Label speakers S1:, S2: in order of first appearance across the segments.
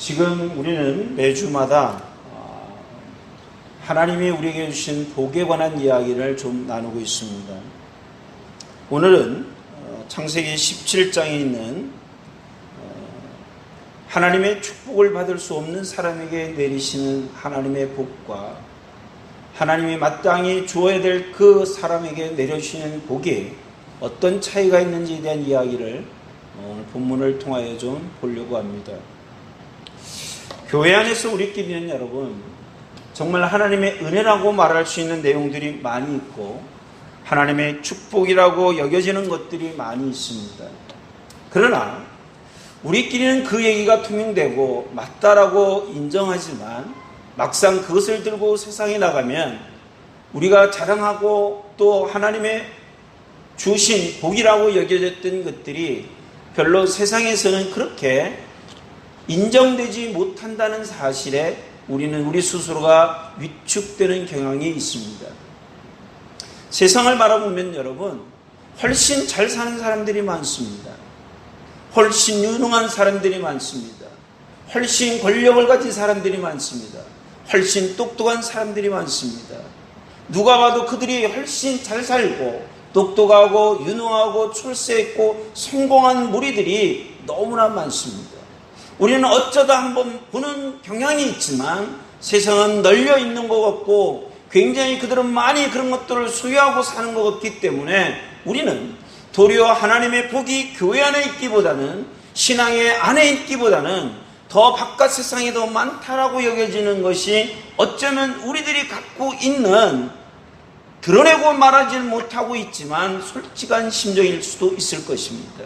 S1: 지금 우리는 매주마다 하나님이 우리에게 주신 복에 관한 이야기를 좀 나누고 있습니다. 오늘은 창세기 17장에 있는 하나님의 축복을 받을 수 없는 사람에게 내리시는 하나님의 복과 하나님이 마땅히 주어야 될 그 사람에게 내려주시는 복에 어떤 차이가 있는지에 대한 이야기를 오늘 본문을 통하여 좀 보려고 합니다. 교회 안에서 우리끼리는 여러분 정말 하나님의 은혜라고 말할 수 있는 내용들이 많이 있고 하나님의 축복이라고 여겨지는 것들이 많이 있습니다. 그러나 우리끼리는 그 얘기가 통용되고 맞다라고 인정하지만 막상 그것을 들고 세상에 나가면 우리가 자랑하고 또 하나님의 주신 복이라고 여겨졌던 것들이 별로 세상에서는 그렇게 인정되지 못한다는 사실에 우리는 우리 스스로가 위축되는 경향이 있습니다. 세상을 바라보면 여러분 훨씬 잘 사는 사람들이 많습니다. 훨씬 유능한 사람들이 많습니다. 훨씬 권력을 가진 사람들이 많습니다. 훨씬 똑똑한 사람들이 많습니다. 누가 봐도 그들이 훨씬 잘 살고 똑똑하고 유능하고 출세했고 성공한 무리들이 너무나 많습니다. 우리는 어쩌다 한번 보는 경향이 있지만 세상은 널려 있는 것 같고 굉장히 그들은 많이 그런 것들을 소유하고 사는 것 같기 때문에 우리는 도리어 하나님의 복이 교회 안에 있기보다는 신앙의 안에 있기보다는 더 바깥 세상에 더 많다라고 여겨지는 것이 어쩌면 우리들이 갖고 있는 드러내고 말하지 못하고 있지만 솔직한 심정일 수도 있을 것입니다.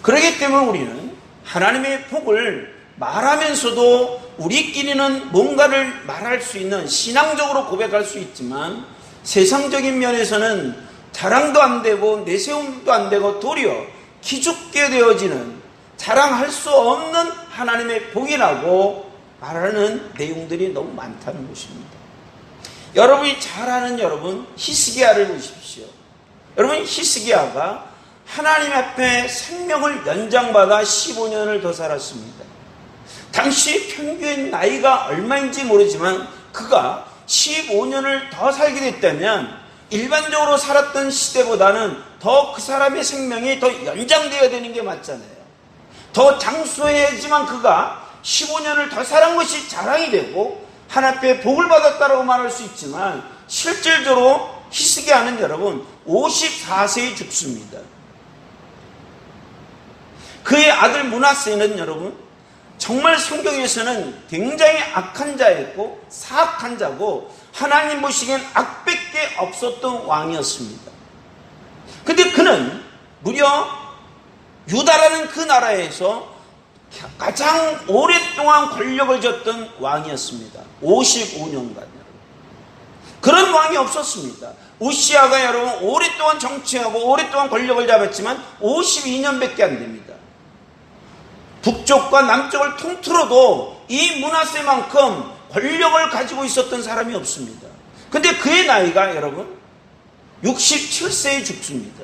S1: 그렇기 때문에 우리는 하나님의 복을 말하면서도 우리끼리는 뭔가를 말할 수 있는 신앙적으로 고백할 수 있지만 세상적인 면에서는 자랑도 안 되고 내세움도 안 되고 도리어 기죽게 되어지는 자랑할 수 없는 하나님의 복이라고 말하는 내용들이 너무 많다는 것입니다. 여러분이 잘 아는 여러분 히스기야를 보십시오. 여러분 히스기야가 하나님 앞에 생명을 연장받아 15년을 더 살았습니다. 당시 평균 나이가 얼마인지 모르지만 그가 15년을 더 살게 됐다면 일반적으로 살았던 시대보다는 더 그 사람의 생명이 더 연장되어야 되는 게 맞잖아요. 더 장수해야지만 그가 15년을 더 살은 것이 자랑이 되고 하나님의 복을 받았다고 말할 수 있지만 실질적으로 히스기야는 여러분 54세에 죽습니다. 그의 아들 므낫세는 여러분 정말 성경에서는 굉장히 악한 자였고 사악한 자고 하나님 보시기엔 악밖에 없었던 왕이었습니다. 그런데 그는 무려 유다라는 그 나라에서 가장 오랫동안 권력을 졌던 왕이었습니다. 55년간. 그런 왕이 없었습니다. 우시야가 여러분 오랫동안 정치하고 오랫동안 권력을 잡았지만 52년밖에 안 됩니다. 북쪽과 남쪽을 통틀어도 이 므낫세만큼 권력을 가지고 있었던 사람이 없습니다. 그런데 그의 나이가 여러분 67세에 죽습니다.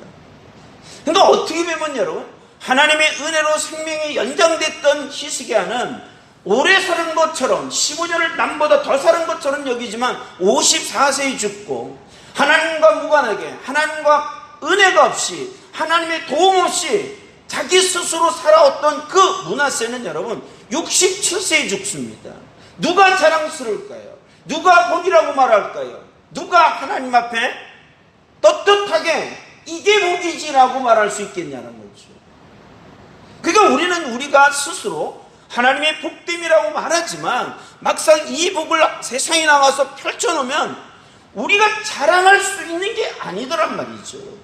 S1: 그러니까 어떻게 보면 여러분 하나님의 은혜로 생명이 연장됐던 히스기야는 오래 사는 것처럼 15년을 남보다 더 사는 것처럼 여기지만 54세에 죽고 하나님과 무관하게 하나님과 은혜가 없이 하나님의 도움 없이 자기 스스로 살아왔던 그 므낫세는 여러분 67세에 죽습니다. 누가 자랑스러울까요? 누가 복이라고 말할까요? 누가 하나님 앞에 떳떳하게 이게 복이지라고 말할 수 있겠냐는 거죠. 그러니까 우리는 우리가 스스로 하나님의 복됨이라고 말하지만 막상 이 복을 세상에 나가서 펼쳐놓으면 우리가 자랑할 수 있는 게 아니더란 말이죠.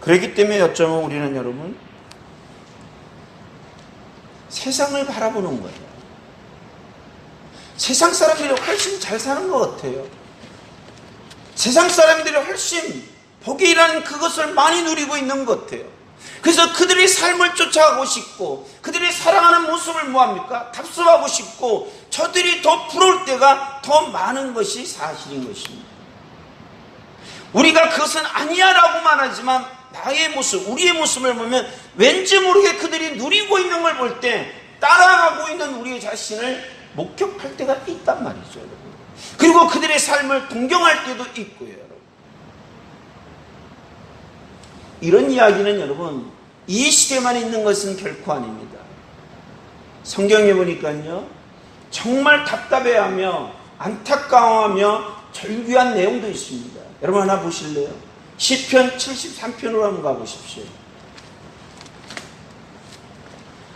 S1: 그렇기 때문에 어쩌면 우리는 여러분 세상을 바라보는 거예요. 세상 사람들이 훨씬 잘 사는 것 같아요. 세상 사람들이 훨씬 복이라는 그것을 많이 누리고 있는 것 같아요. 그래서 그들의 삶을 쫓아가고 싶고 그들이 사랑하는 모습을 뭐합니까? 답습하고 싶고 저들이 더 부러울 때가 더 많은 것이 사실인 것입니다. 우리가 그것은 아니야 라고 말하지만 나의 모습, 우리의 모습을 보면 왠지 모르게 그들이 누리고 있는 걸 볼 때 따라가고 있는 우리의 자신을 목격할 때가 있단 말이죠, 여러분. 그리고 그들의 삶을 동경할 때도 있고요, 여러분. 이런 이야기는 여러분, 이 시대만 있는 것은 결코 아닙니다. 성경에 보니까요, 정말 답답해하며 안타까워하며 절규한 내용도 있습니다. 여러분 하나 보실래요? 시편 73편으로 한번 가보십시오.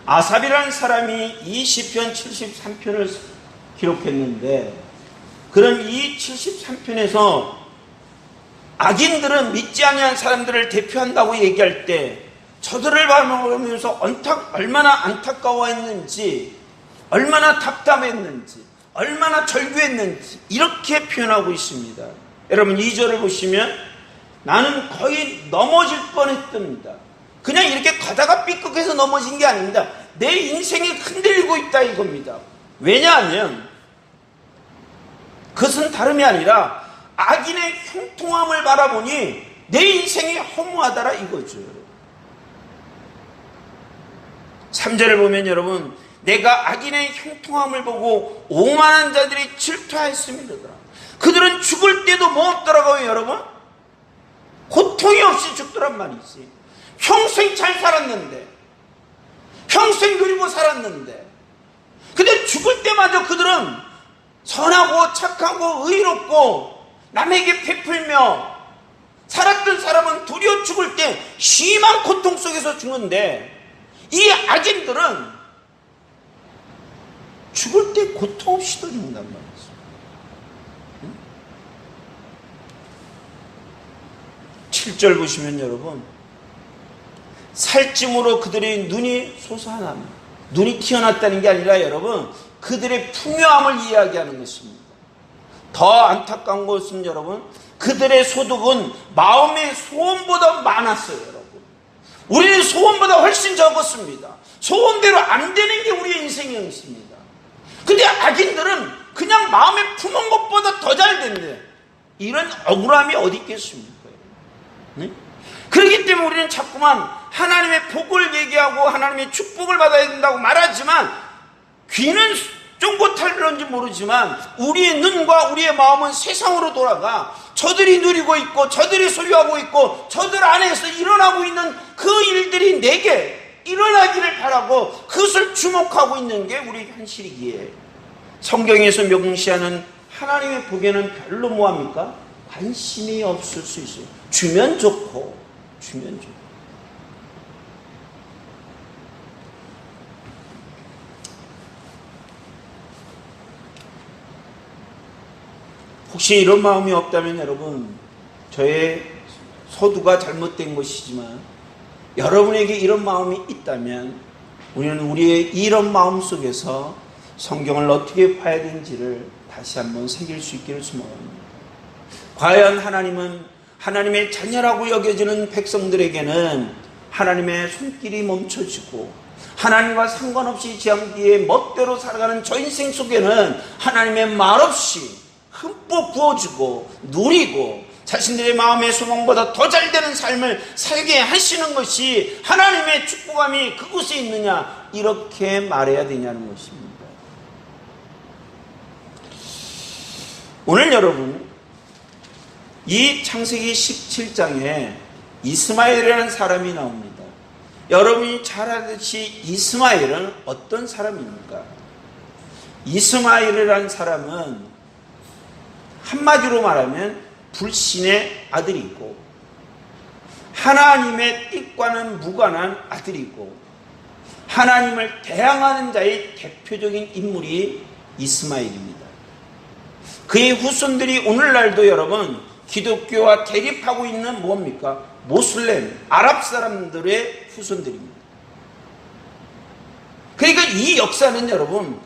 S1: 아삽이라는 사람이 이 시편 73편을 기록했는데, 그런 이 73편에서 악인들은 믿지 아니한 사람들을 대표한다고 얘기할 때 저들을 바라보면서 얼마나 안타까워했는지, 얼마나 답답했는지, 얼마나 절규했는지 이렇게 표현하고 있습니다. 여러분 2절을 보시면 나는 거의 넘어질 뻔했답니다. 그냥 이렇게 가다가 삐걱해서 넘어진 게 아닙니다. 내 인생이 흔들리고 있다 이겁니다. 왜냐하면 그것은 다름이 아니라 악인의 형통함을 바라보니 내 인생이 허무하다라 이거죠. 3절을 보면 여러분, 내가 악인의 형통함을 보고 오만한 자들이 질투하였습니다. 그들은 죽을 때도 뭐 없더라고요, 여러분? 고통이 없이 죽더란 말이지. 평생 잘 살았는데, 평생 누리고 살았는데, 근데 죽을 때마저 그들은 선하고 착하고 의롭고 남에게 베풀며 살았던 사람은 도리어 죽을 때 심한 고통 속에서 죽는데, 이 악인들은 죽을 때 고통 없이도 죽는단 말이죠. 7절 보시면 여러분, 살찜으로 그들의 눈이 솟아납니다. 눈이 튀어났다는 게 아니라 여러분, 그들의 풍요함을 이야기하는 것입니다. 더 안타까운 것은 여러분, 그들의 소득은 마음의 소원보다 많았어요, 여러분. 우리는 소원보다 훨씬 적었습니다. 소원대로 안 되는 게 우리의 인생이었습니다. 근데 악인들은 그냥 마음에 품은 것보다 더 잘 된대. 이런 억울함이 어디 있겠습니까? 네? 그렇기 때문에 우리는 자꾸만 하나님의 복을 얘기하고 하나님의 축복을 받아야 된다고 말하지만, 귀는 쫑긋할 그런지 모르지만 우리의 눈과 우리의 마음은 세상으로 돌아가 저들이 누리고 있고 저들이 소유하고 있고 저들 안에서 일어나고 있는 그 일들이 내게 일어나기를 바라고 그것을 주목하고 있는 게 우리 현실이기에, 성경에서 명시하는 하나님의 복에는 별로 뭐합니까? 관심이 없을 수 있어요. 주면 좋고 주면 좋고. 혹시 이런 마음이 없다면 여러분, 저의 소두가 잘못된 것이지만 여러분에게 이런 마음이 있다면 우리는 우리의 이런 마음 속에서 성경을 어떻게 봐야 되는지를 다시 한번 새길 수 있기를 소망합니다. 과연 하나님은 하나님의 자녀라고 여겨지는 백성들에게는 하나님의 손길이 멈춰지고 하나님과 상관없이 지향기에 멋대로 살아가는 저 인생 속에는 하나님의 말없이 흠뻑 부어주고 누리고 자신들의 마음의 소망보다 더 잘 되는 삶을 살게 하시는 것이 하나님의 축복함이 그곳에 있느냐, 이렇게 말해야 되냐는 것입니다. 오늘 여러분, 이 창세기 17장에 이스마엘이라는 사람이 나옵니다. 여러분이 잘 아듯이 이스마엘은 어떤 사람입니까? 이스마엘이라는 사람은 한마디로 말하면 불신의 아들이고 하나님의 뜻과는 무관한 아들이고 하나님을 대항하는 자의 대표적인 인물이 이스마엘입니다. 그의 후손들이 오늘날도 여러분 기독교와 대립하고 있는 뭡니까? 모슬렘, 아랍 사람들의 후손들입니다. 그러니까 이 역사는 여러분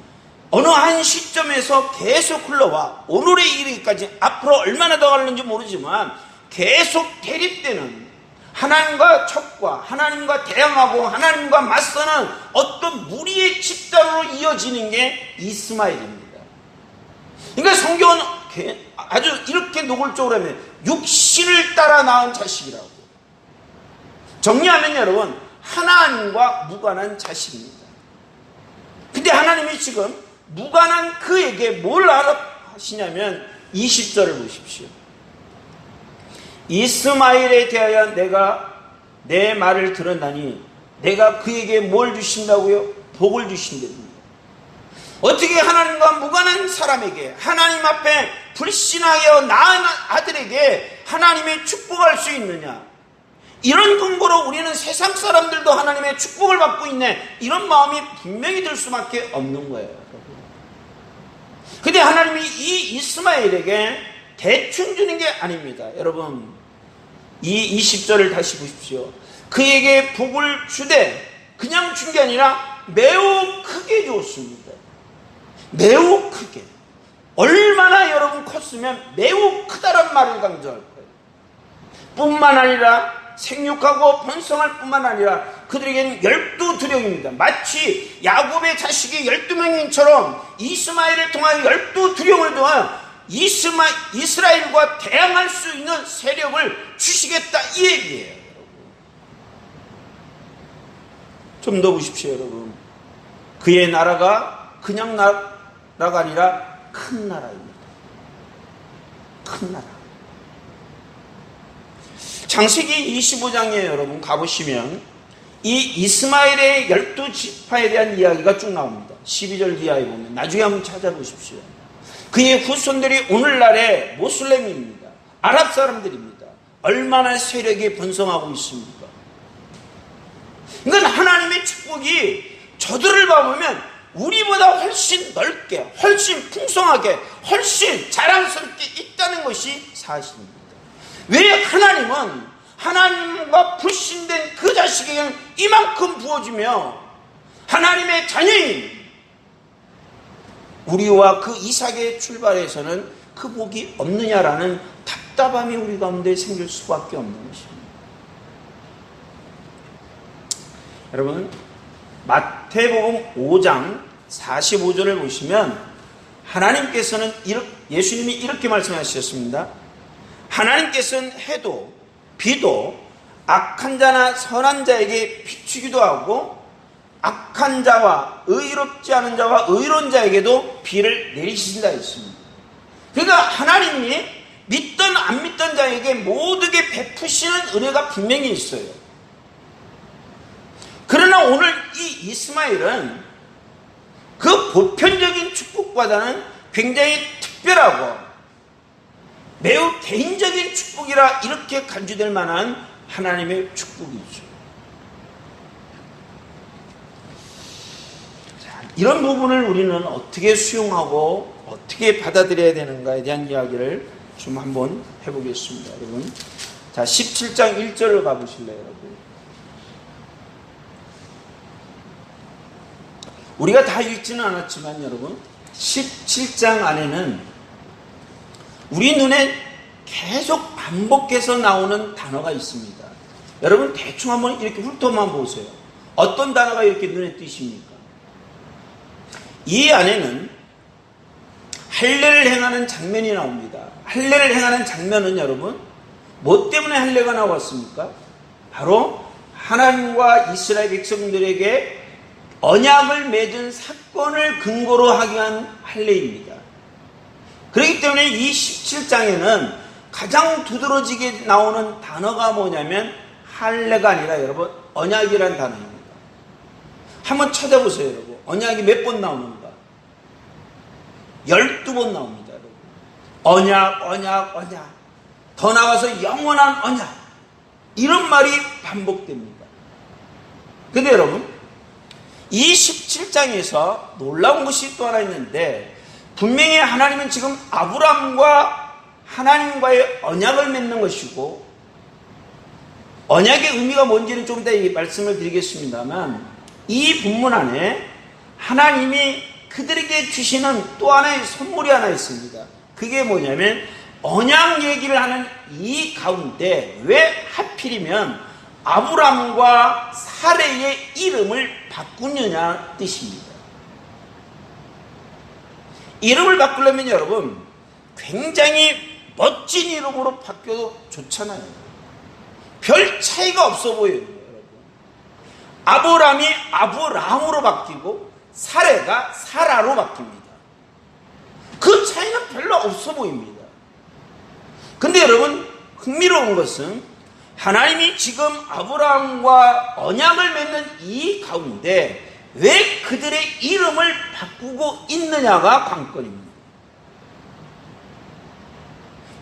S1: 어느 한 시점에서 계속 흘러와 오늘에 이르기까지 앞으로 얼마나 더 가는지 모르지만 계속 대립되는, 하나님과 척과 하나님과 대항하고 하나님과 맞서는 어떤 무리의 집단으로 이어지는 게 이스마엘입니다. 그러니까 성경은 아주 이렇게 노골적으로 하면 육신을 따라 낳은 자식이라고. 정리하면 여러분, 하나님과 무관한 자식입니다. 근데 하나님이 지금 무관한 그에게 뭘 하시냐면 20절을 보십시오. 이스마엘에 대하여 내가 내 말을 들었나니 내가 그에게 뭘 주신다고요? 복을 주신답니다. 어떻게 하나님과 무관한 사람에게, 하나님 앞에 불신하여 낳은 아들에게 하나님의 축복할 수 있느냐? 이런 근거로 우리는 세상 사람들도 하나님의 축복을 받고 있네, 이런 마음이 분명히 들 수밖에 없는 거예요. 근데 하나님이 이 이스마엘에게 대충 주는 게 아닙니다. 여러분, 이 20절을 다시 보십시오. 그에게 복을 주되 그냥 준 게 아니라 매우 크게 주었습니다. 매우 크게. 얼마나 여러분 컸으면 매우 크다란 말을 강조할 거예요. 뿐만 아니라 생육하고 번성할 뿐만 아니라 그들에게는 12두령입니다. 마치 야곱의 자식이 12명인처럼 이스마엘을 통하여 12두령을 통하여 이스라엘과 대항할 수 있는 세력을 주시겠다, 이 얘기예요. 좀 더 보십시오, 여러분. 그의 나라가 그냥 나라가 아니라 큰 나라입니다. 큰 나라. 창세기 25장에 여러분 가보시면 이 이스마엘의 12지파에 대한 이야기가 쭉 나옵니다. 12절 이하에 보면 나중에 한번 찾아보십시오. 그의 후손들이 오늘날의 모슬렘입니다. 아랍 사람들입니다. 얼마나 세력이 번성하고 있습니까? 그러니까 하나님의 축복이 저들을 봐보면 우리보다 훨씬 넓게, 훨씬 풍성하게, 훨씬 자랑스럽게 있다는 것이 사실입니다. 왜 하나님은 하나님과 불신된 그 자식에게는 이만큼 부어주며 하나님의 자녀인 우리와 그 이삭의 출발에서는 그 복이 없느냐라는 답답함이 우리 가운데 생길 수밖에 없는 것입니다. 여러분, 마태복음 5장 45절을 보시면 하나님께서는 예수님이 이렇게 말씀하셨습니다. 하나님께서는 해도 비도 악한 자나 선한 자에게 비추기도 하고 악한 자와 의롭지 않은 자와 의로운 자에게도 비를 내리신다 했습니다. 그러니까 하나님이 믿던 안 믿던 자에게 모두게 베푸시는 은혜가 분명히 있어요. 그러나 오늘 이 이스마엘은 그 보편적인 축복보다는 굉장히 특별하고 매우 개인적인 축복이라 이렇게 간주될 만한 하나님의 축복이죠. 이런 부분을 우리는 어떻게 수용하고 어떻게 받아들여야 되는가에 대한 이야기를 좀 한번 해보겠습니다. 여러분, 자 17장 1절을 가보실래요, 여러분? 우리가 다 읽지는 않았지만 여러분, 17장 안에는 우리 눈에 계속 반복해서 나오는 단어가 있습니다. 여러분 대충 한번 이렇게 훑어만 보세요. 어떤 단어가 이렇게 눈에 띄십니까? 이 안에는 할례를 행하는 장면이 나옵니다. 할례를 행하는 장면은 여러분 뭐 때문에 할례가 나왔습니까? 바로 하나님과 이스라엘 백성들에게 언약을 맺은 사건을 근거로 하기 위한 할례입니다. 그렇기 때문에 이 17장에는 가장 두드러지게 나오는 단어가 뭐냐면 할례가 아니라 여러분 언약이라는 단어입니다. 한번 찾아보세요, 여러분. 언약이 몇 번 나오는가? 12번 나옵니다, 여러분. 언약, 언약, 언약. 더 나가서 영원한 언약. 이런 말이 반복됩니다. 근데 여러분, 이 17장에서 놀라운 것이 또 하나 있는데, 분명히 하나님은 지금 아브라함과 하나님과의 언약을 맺는 것이고, 언약의 의미가 뭔지는 좀 이따 말씀을 드리겠습니다만, 이 본문 안에 하나님이 그들에게 주시는 또 하나의 선물이 하나 있습니다. 그게 뭐냐면 언약 얘기를 하는 이 가운데 왜 하필이면 아브라함과 사레의 이름을 바꾸느냐 뜻입니다. 이름을 바꾸려면 여러분 굉장히 멋진 이름으로 바뀌어도 좋잖아요. 별 차이가 없어 보여요. 아브람이 아브라함으로 바뀌고 사레가 사라로 바뀝니다. 그 차이는 별로 없어 보입니다. 근데 여러분, 흥미로운 것은 하나님이 지금 아브라함과 언약을 맺는 이 가운데 왜 그들의 이름을 바꾸고 있느냐가 관건입니다.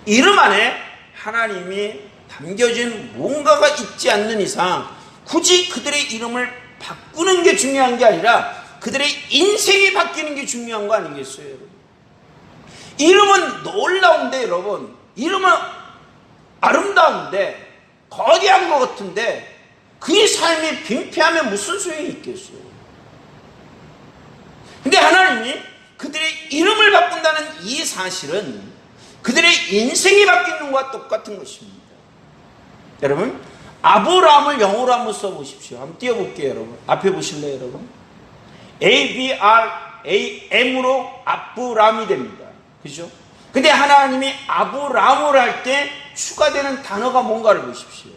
S1: 이름 안에 하나님이 담겨진 뭔가가 있지 않는 이상 굳이 그들의 이름을 바꾸는 게 중요한 게 아니라 그들의 인생이 바뀌는 게 중요한 거 아니겠어요, 여러분? 이름은 놀라운데, 여러분, 이름은 아름다운데 거대한 것 같은데 그의 삶이 빈패하면 무슨 소용이 있겠어요? 근데 하나님이 그들의 이름을 바꾼다는 이 사실은 그들의 인생이 바뀌는 것과 똑같은 것입니다. 여러분, 아브라함을 영어로 한번 써보십시오. 한번 띄워볼게요, 여러분. 앞에 보실래요, 여러분? ABRAM으로 아브람이 됩니다. 그죠? 근데 하나님이 아브람을 할 때 추가되는 단어가 뭔가를 보십시오.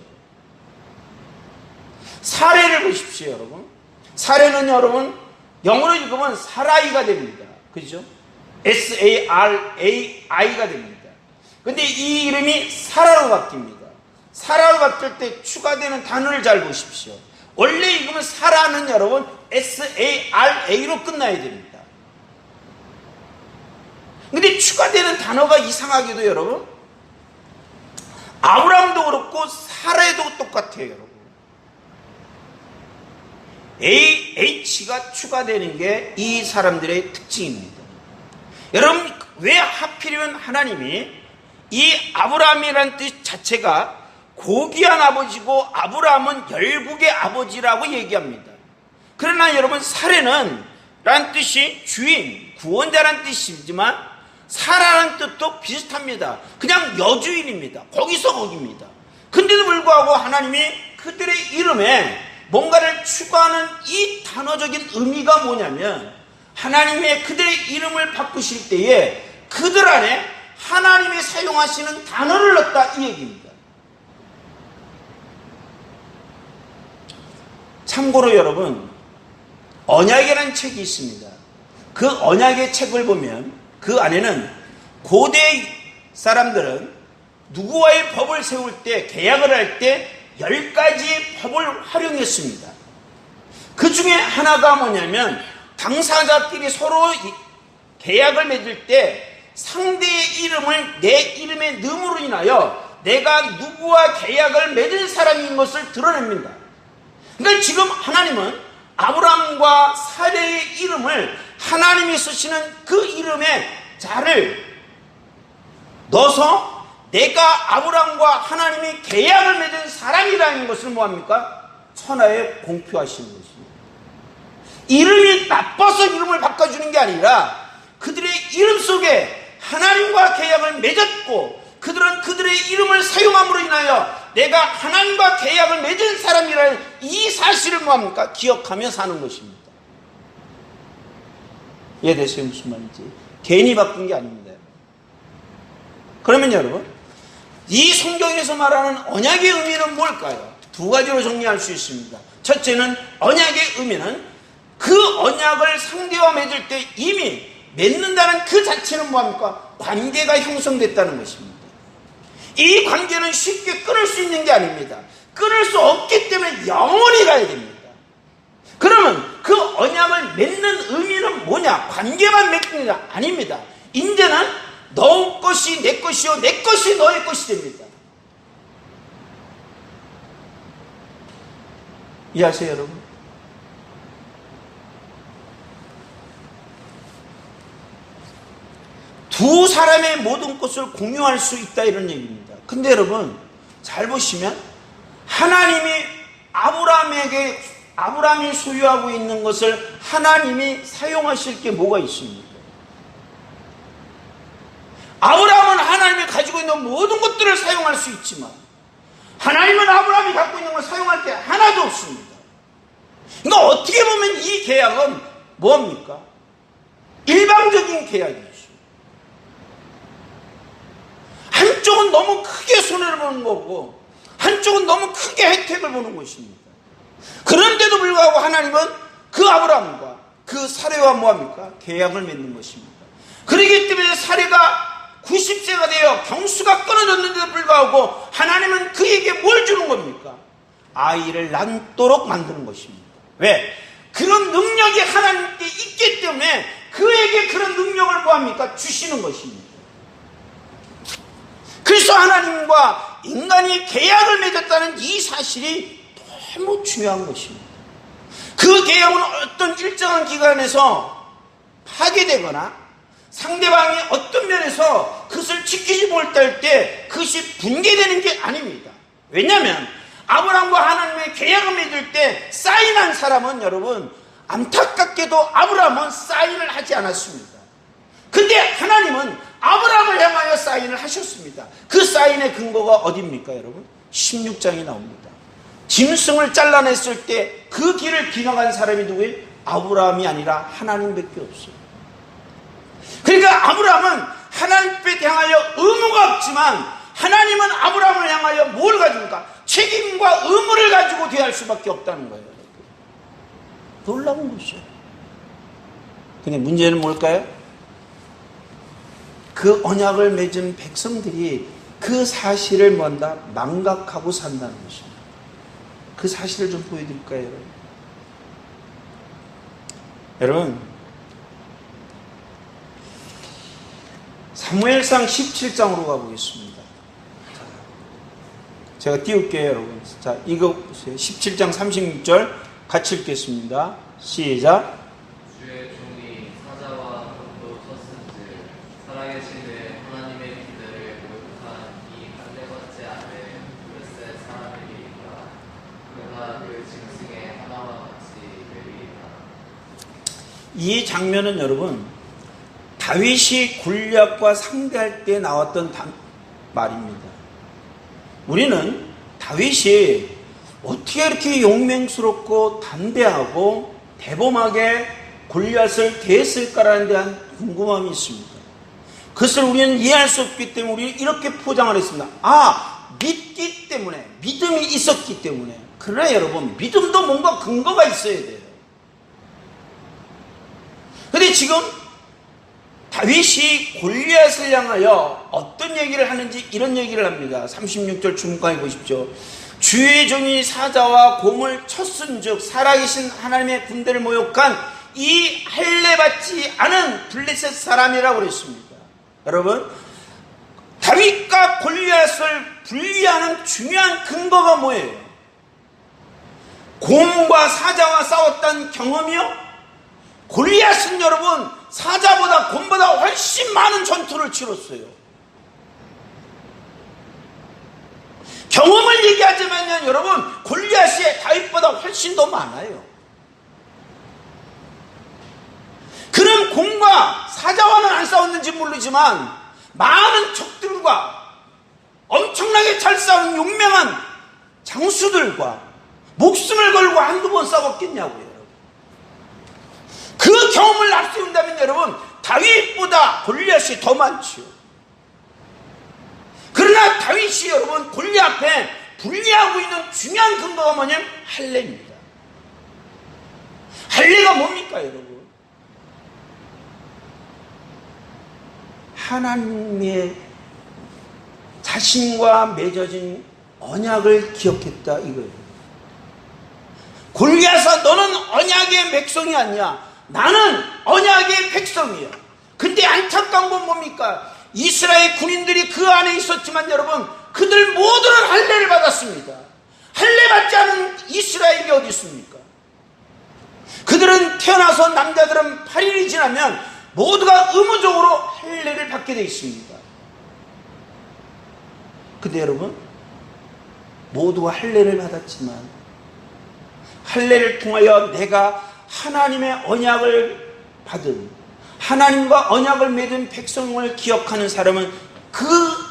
S1: 사례를 보십시오, 여러분. 사례는 여러분, 영어로 읽으면 사라이가 됩니다. 그죠? SARAI가 됩니다. 근데 이 이름이 사라로 바뀝니다. 사라로 바뀔 때 추가되는 단어를 잘 보십시오. 원래 읽으면 사라는 여러분 SARA로 끝나야 됩니다. 근데 추가되는 단어가 이상하게도 여러분 아브라함도 그렇고 사라도 똑같아요, 여러분. AH가 추가되는 게 이 사람들의 특징입니다. 여러분, 왜 하필이면 하나님이 이 아브라함이라는 뜻 자체가 고귀한 아버지고 아브라함은 열국의 아버지라고 얘기합니다. 그러나 여러분, 사례는 라는 뜻이 주인, 구원자라는 뜻이지만 사라라는 뜻도 비슷합니다. 그냥 여주인입니다. 거기서 거기입니다. 근데도 불구하고 하나님이 그들의 이름에 뭔가를 추가하는 이 단어적인 의미가 뭐냐면 하나님의 그들의 이름을 바꾸실 때에 그들 안에 하나님이 사용하시는 단어를 넣었다, 이 얘기입니다. 참고로 여러분, 언약이라는 책이 있습니다. 그 언약의 책을 보면 그 안에는 고대 사람들은 누구와의 법을 세울 때, 계약을 할 때 10가지 법을 활용했습니다. 그 중에 하나가 뭐냐면 당사자끼리 서로 계약을 맺을 때 상대의 이름을 내 이름의 넣음으로 인하여 내가 누구와 계약을 맺은 사람인 것을 드러냅니다. 그러니까 지금 하나님은 아브라함과 사레의 이름을 하나님이 쓰시는 그 이름에 자를 넣어서 내가 아브라함과 하나님이 계약을 맺은 사람이라는 것을 뭐합니까? 천하에 공표하시는 것입니다. 이름이 나빠서 이름을 바꿔주는 게 아니라 그들의 이름 속에 하나님과 계약을 맺었고 그들은 그들의 이름을 사용함으로 인하여 내가 하나님과 계약을 맺은 사람이라는 이 사실을 뭐합니까? 기억하며 사는 것입니다. 이해되세요? 무슨 말인지. 괜히 바꾼 게 아닙니다. 그러면 여러분, 이 성경에서 말하는 언약의 의미는 뭘까요? 두 가지로 정리할 수 있습니다. 첫째는 언약의 의미는 그 언약을 상대와 맺을 때 이미 맺는다는 그 자체는 뭐합니까? 관계가 형성됐다는 것입니다. 이 관계는 쉽게 끊을 수 있는 게 아닙니다. 끊을 수 없기 때문에 영원히 가야 됩니다. 그러면 그 언약을 맺는 의미는 뭐냐? 관계만 맺는 게 아닙니다. 이제는 너 것이 내 것이요 내 것이 너의 것이 됩니다. 이해하세요, 여러분? 두 사람의 모든 것을 공유할 수 있다, 이런 얘기입니다. 근데 여러분, 잘 보시면 하나님이 아브라함이 소유하고 있는 것을 하나님이 사용하실 게 뭐가 있습니까? 아브라함은 하나님이 가지고 있는 모든 것들을 사용할 수 있지만 하나님은 아브라함이 갖고 있는 걸 사용할 게 하나도 없습니다. 그러니까 어떻게 보면 이 계약은 뭡니까? 일방적인 계약이죠. 한쪽은 너무 크게 손해를 보는 거고 한쪽은 너무 크게 혜택을 보는 것입니다. 그런데도 불구하고 하나님은 그 아브라함과 그 사례와 뭐합니까? 계약을 맺는 것입니다. 그렇기 때문에 사례가 90세가 되어 경수가 끊어졌는데도 불구하고 하나님은 그에게 뭘 주는 겁니까? 아이를 낳도록 만드는 것입니다. 왜? 그런 능력이 하나님께 있기 때문에 그에게 그런 능력을 뭐합니까? 주시는 것입니다. 그래서 하나님과 인간이 계약을 맺었다는 이 사실이 너무 중요한 것입니다. 그 계약은 어떤 일정한 기간에서 파괴되거나 상대방이 어떤 면에서 그것을 지키지 못할 때 그것이 붕괴되는 게 아닙니다. 왜냐하면 아브라함과 하나님의 계약을 맺을 때 사인한 사람은 여러분 안타깝게도 아브라함은 사인을 하지 않았습니다. 근데 하나님은 아브라함을 향하여 사인을 하셨습니다. 그 사인의 근거가 어디입니까 여러분? 16장이 나옵니다. 짐승을 잘라냈을 때 그 길을 지나간 사람이 누구예요? 아브라함이 아니라 하나님밖에 없어요. 그러니까 아브라함은 하나님께 향하여 의무가 없지만 하나님은 아브라함을 향하여 뭘 가지고까? 책임과 의무를 가지고 대할 수밖에 없다는 거예요. 놀라운 것이죠. 근데 문제는 뭘까요? 그 언약을 맺은 백성들이 그 사실을 뭔가 망각하고 산다는 것입니다. 그 사실을 좀 보여드릴까요, 여러분? 여러분, 사무엘상 17장으로 가보겠습니다. 제가 띄울게요, 여러분. 자, 이거 보세요. 17장 36절 같이 읽겠습니다. 시작.
S2: 주의 종이 사자와 곰도 쳤은즉 살아계시는 하나님의 군대를 모욕한 이 할례받지 않은 블레셋 사람이리이다. 그가 그 짐승의 하나와 같이 되리이다.
S1: 이 장면은 여러분 다윗이 골리앗과 상대할 때 나왔던 말입니다. 우리는 다윗이 어떻게 이렇게 용맹스럽고 담대하고 대범하게 골리앗을 대했을까라는 대한 궁금함이 있습니다. 그것을 우리는 이해할 수 없기 때문에 우리는 이렇게 포장을 했습니다. 믿기 때문에, 믿음이 있었기 때문에. 그러나 여러분, 믿음도 뭔가 근거가 있어야 돼요. 근데 지금 다윗이 골리앗을 향하여 어떤 얘기를 하는지 이런 얘기를 합니다. 36절 중간에 보십시오. 주의 종이 사자와 곰을 쳤은즉 살아계신 하나님의 군대를 모욕한 이 할례받지 않은 블레셋 사람이라고 그랬습니다. 여러분, 다윗과 골리앗을 분리하는 중요한 근거가 뭐예요? 곰과 사자와 싸웠던 경험이요? 골리앗은 여러분 사자보다 곰보다 훨씬 많은 전투를 치렀어요. 경험을 얘기하자면 여러분 골리앗이 다윗보다 훨씬 더 많아요. 그는 곰과 사자와는 안 싸웠는지 모르지만 많은 적들과 엄청나게 잘 싸운 용맹한 장수들과 목숨을 걸고 한두 번 싸웠겠냐고요. 그 경험을 앞세운다면 여러분 다윗보다 골리앗이 더 많죠. 그러나 다윗이 여러분 골리앗 앞에 분리하고 있는 중요한 근거가 뭐냐면 할례입니다. 할례가 뭡니까 여러분? 하나님의 자신과 맺어진 언약을 기억했다 이거예요. 골리앗아 너는 언약의 백성이 아니야. 나는 언약의 백성이에요. 근데 안타까운 건 뭡니까? 이스라엘 군인들이 그 안에 있었지만 여러분 그들 모두는 할례를 받았습니다. 할례 받지 않은 이스라엘이 어디 있습니까? 그들은 태어나서 남자들은 8일이 지나면 모두가 의무적으로 할례를 받게 되어 있습니다. 근데 여러분 모두가 할례를 받았지만 할례를 통하여 내가 하나님의 언약을 받은 하나님과 언약을 맺은 백성을 기억하는 사람은 그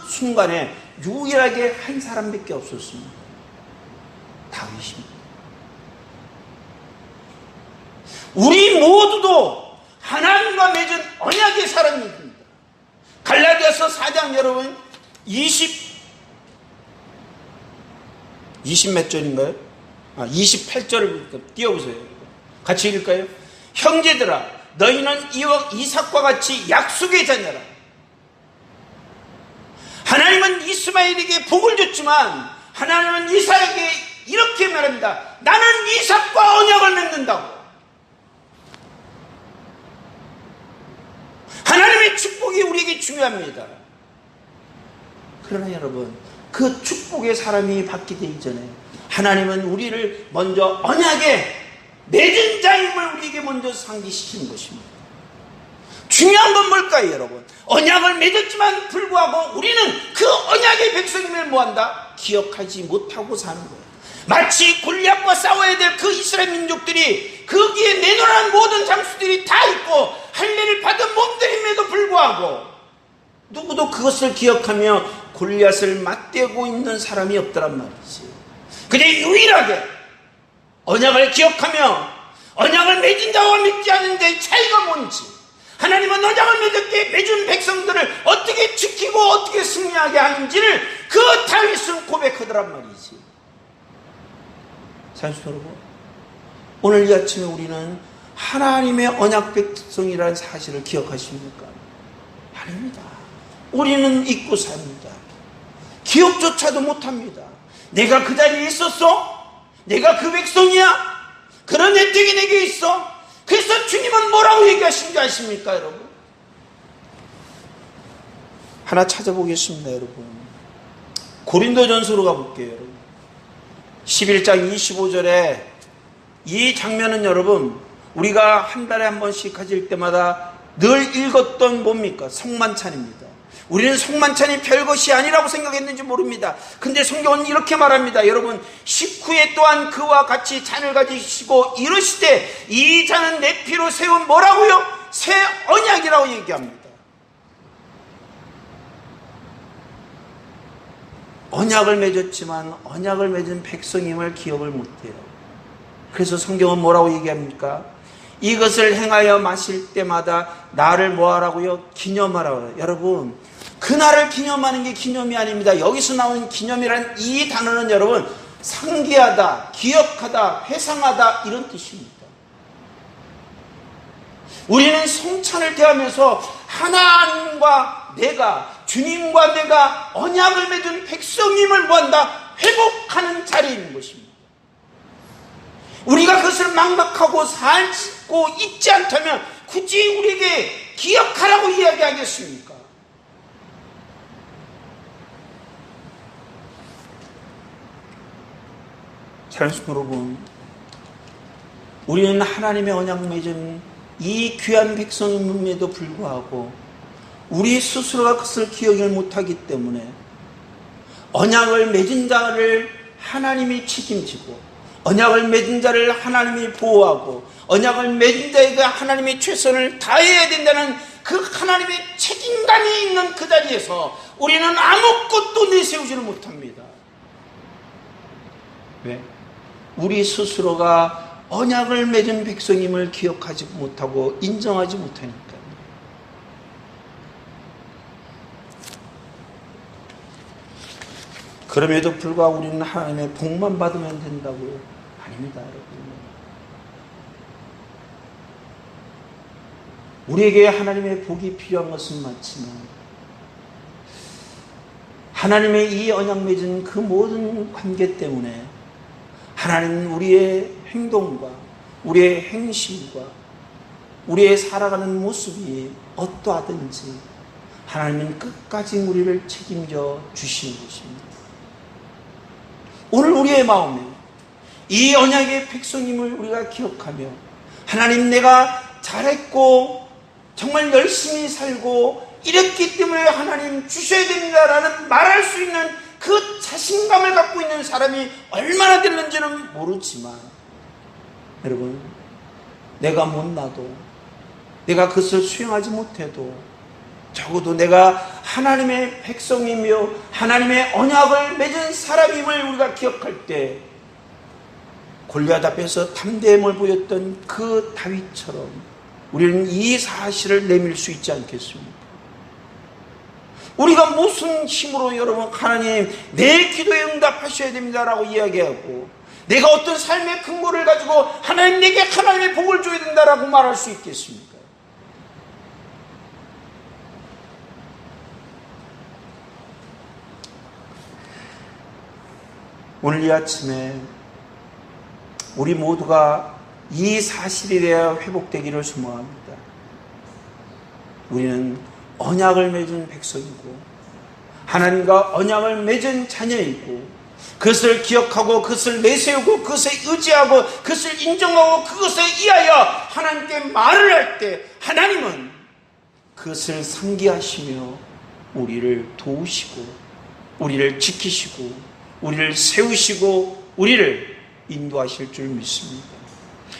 S1: 순간에 유일하게 한 사람밖에 없었습니다. 다윗입니다. 우리 모두도 하나님과 맺은 언약의 사람입니다. 갈라디아서 4장 여러분 20 몇 절인가요? 28절을 띄워보세요. 같이 읽을까요? 형제들아, 너희는 이삭과 같이 약속의 자녀라. 하나님은 이스마엘에게 복을 줬지만 하나님은 이삭에게 이렇게 말합니다. 나는 이삭과 언약을 맺는다고. 하나님의 축복이 우리에게 중요합니다. 그러나 여러분, 그 축복의 사람이 받게 되기 전에 하나님은 우리를 먼저 언약에 맺은 자임을 우리에게 먼저 상기시키는 것입니다. 중요한 건 뭘까요, 여러분? 언약을 맺었지만 불구하고 우리는 그 언약의 백성임을 뭐한다? 기억하지 못하고 사는 거예요. 마치 골리앗과 싸워야 될 그 이스라엘 민족들이 거기에 내놓은 모든 장수들이 다 있고 할례를 받은 몸들임에도 불구하고 누구도 그것을 기억하며 골리앗을 맞대고 있는 사람이 없더란 말이지. 근데 유일하게 언약을 기억하며 언약을 맺은 자와 맺지 않은 자의 차이가 뭔지, 하나님은 언약을 맺은 백성들을 어떻게 지키고 어떻게 승리하게 하는지를 그 다윗은 고백하더란 말이지. 사실 여러분, 오늘 이 아침에 우리는 하나님의 언약 백성이라는 사실을 기억하십니까? 아닙니다. 우리는 잊고 삽니다. 기억조차도 못합니다. 내가 그 자리에 있었어? 내가 그 백성이야? 그런 혜택이 내게 있어? 그래서 주님은 뭐라고 얘기하신 줄 아십니까, 여러분? 하나 찾아보겠습니다, 여러분. 고린도전서로 가볼게요, 여러분. 11장 25절에 이 장면은 여러분, 우리가 한 달에 한 번씩 가질 때마다 늘 읽었던 뭡니까? 성만찬입니다. 우리는 성만찬이 별것이 아니라고 생각했는지 모릅니다. 근데 성경은 이렇게 말합니다. 여러분, 식후에 또한 그와 같이 잔을 가지시고 이르시되 이 잔은 내 피로 세운 뭐라고요? 새 언약이라고 얘기합니다. 언약을 맺었지만 언약을 맺은 백성임을 기억을 못해요. 그래서 성경은 뭐라고 얘기합니까? 이것을 행하여 마실 때마다 나를 뭐하라고요? 기념하라고요. 여러분, 그날을 기념하는 게 기념이 아닙니다. 여기서 나온 기념이라는 이 단어는 여러분, 상기하다, 기억하다, 회상하다 이런 뜻입니다. 우리는 성찬을 대하면서 하나님과 내가, 주님과 내가 언약을 맺은 백성임을 뭐한다? 회복하는 자리에 있는 것입니다. 우리가 그것을 망각하고 살고 잊지 않다면 굳이 우리에게 기억하라고 이야기하겠습니까? 사랑하는 여러분, 우리는 하나님의 언약 맺은 이 귀한 백성임에도 불구하고 우리 스스로가 그것을 기억을 못하기 때문에 언약을 맺은 자를 하나님이 책임지고 언약을 맺은 자를 하나님이 보호하고 언약을 맺은 자에게 하나님의 최선을 다해야 된다는 그 하나님의 책임감이 있는 그 자리에서 우리는 아무것도 내세우지를 못합니다. 왜? 우리 스스로가 언약을 맺은 백성임을 기억하지 못하고 인정하지 못하니까. 그럼에도 불구하고 우리는 하나님의 복만 받으면 된다고요? 아닙니다, 여러분. 우리에게 하나님의 복이 필요한 것은 맞지만 하나님의 이 언약 맺은 그 모든 관계 때문에 하나님은 우리의 행동과 우리의 행실과 우리의 살아가는 모습이 어떠하든지 하나님은 끝까지 우리를 책임져 주시는 것입니다. 오늘 우리의 마음에 이 언약의 백성임을 우리가 기억하며 하나님, 내가 잘했고 정말 열심히 살고 이랬기 때문에 하나님 주셔야 됩니다라는 말할 수 있는 그 자신감을 갖고 있는 사람이 얼마나 되는지는 모르지만 여러분, 내가 못나도 내가 그것을 수행하지 못해도 적어도 내가 하나님의 백성이며 하나님의 언약을 맺은 사람임을 우리가 기억할 때 골리앗 앞에서 담대함을 보였던 그 다윗처럼 우리는 이 사실을 내밀 수 있지 않겠습니까? 우리가 무슨 힘으로 여러분 하나님 내 기도에 응답하셔야 됩니다라고 이야기하고 내가 어떤 삶의 근거를 가지고 하나님 내게 하나님의 복을 줘야 된다라고 말할 수 있겠습니까? 오늘 이 아침에 우리 모두가 이 사실에 대하여 회복되기를 소망합니다. 우리는 언약을 맺은 백성이고 하나님과 언약을 맺은 자녀이고 그것을 기억하고 그것을 내세우고 그것에 의지하고 그것을 인정하고 그것에 의하여 하나님께 말을 할 때 하나님은 그것을 상기하시며 우리를 도우시고 우리를 지키시고 우리를 세우시고 우리를 인도하실 줄 믿습니다.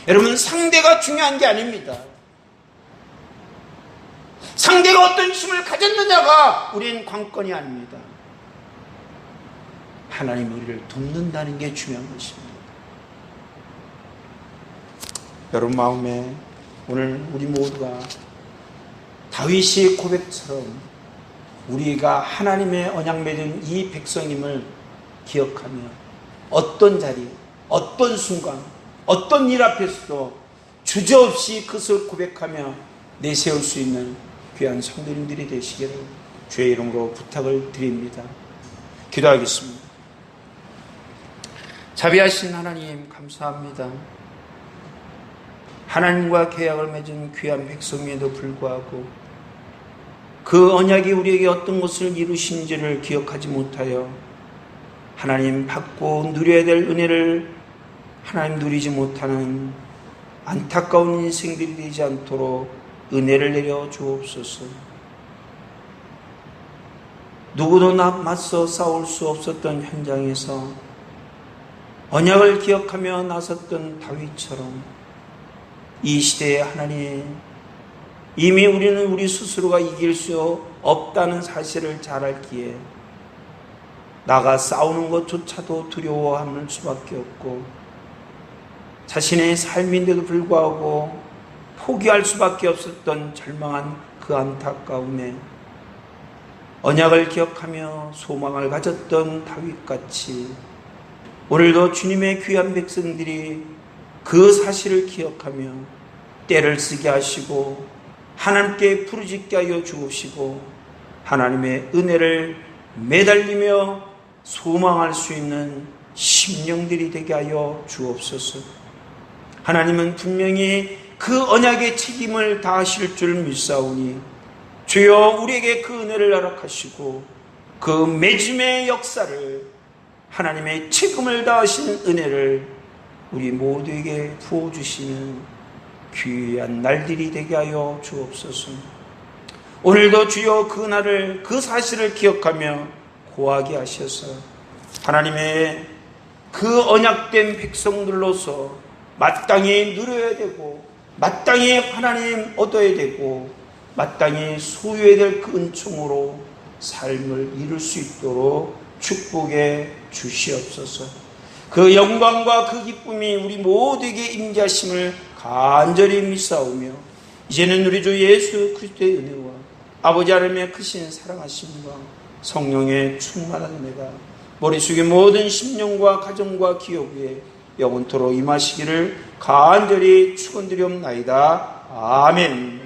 S1: 여러분, 상대가 중요한 게 아닙니다. 상대가 어떤 힘을 가졌느냐가 우리는 관건이 아닙니다. 하나님이 우리를 돕는다는 게 중요한 것입니다. 여러분 마음에 오늘 우리 모두가 다윗의 고백처럼 우리가 하나님의 언약 맺은 이 백성임을 기억하며 어떤 자리, 어떤 순간, 어떤 일 앞에서도 주저없이 그것을 고백하며 내세울 수 있는 귀한 성도님들이 되시기를 주의 이름으로 부탁을 드립니다. 기도하겠습니다. 자비하신 하나님 감사합니다. 하나님과 계약을 맺은 귀한 백성임에도 불구하고 그 언약이 우리에게 어떤 것을 이루신지를 기억하지 못하여 하나님 받고 누려야 될 은혜를 하나님 누리지 못하는 안타까운 인생들이 되지 않도록 은혜를 내려 주옵소서. 누구도 맞서 싸울 수 없었던 현장에서 언약을 기억하며 나섰던 다윗처럼 이 시대에 하나님 이미 우리는 우리 스스로가 이길 수 없다는 사실을 잘 알기에 나가 싸우는 것조차도 두려워할 수밖에 없고 자신의 삶인데도 불구하고 포기할 수밖에 없었던 절망한 그 안타까움에 언약을 기억하며 소망을 가졌던 다윗같이 오늘도 주님의 귀한 백성들이 그 사실을 기억하며 때를 쓰게 하시고 하나님께 부르짖게 하여 주옵시고 하나님의 은혜를 매달리며 소망할 수 있는 심령들이 되게 하여 주옵소서. 하나님은 분명히 그 언약의 책임을 다하실 줄 믿사오니 주여 우리에게 그 은혜를 허락하시고 그 맺음의 역사를 하나님의 책임을 다하시는 은혜를 우리 모두에게 부어주시는 귀한 날들이 되게 하여 주옵소서. 오늘도 주여 그 날을 그 사실을 기억하며 고하게 하셔서 하나님의 그 언약된 백성들로서 마땅히 누려야 되고 마땅히 하나님 얻어야 되고 마땅히 소유해야 될 그 은총으로 삶을 이룰 수 있도록 축복해 주시옵소서. 그 영광과 그 기쁨이 우리 모두에게 임재하심을 간절히 믿사오며 이제는 우리 주 예수 그리스도의 은혜와 아버지 하나님의 크신 사랑하심과 성령의 충만한 은혜가 머릿속의 모든 심령과 가정과 기업 위에 영원토록 임하시기를 간절히 축원드리옵나이다. 아멘.